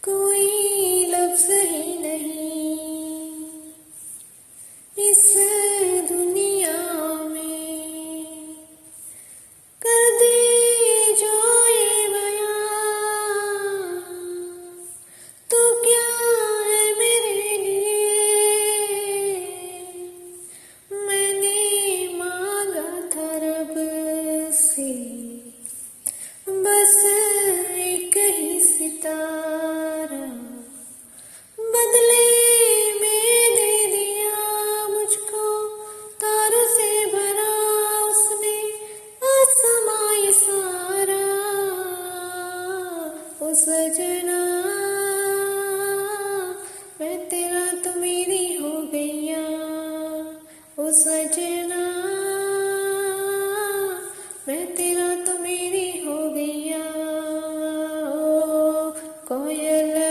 कोई लफ्ज ही नहीं इस दुनिया में कर दे जो ये बयां तो क्या है मेरे लिए। मैंने मांगा था रब से बस एक ही सितारा, बदले में दे दिया मुझको तारों से भरा उसने आसमां सारा। ओ सजना मैं तेरा तो मेरी हो गईया। ओ सजना मैं तेरा तो मेरी हो गईया। ओ कोयल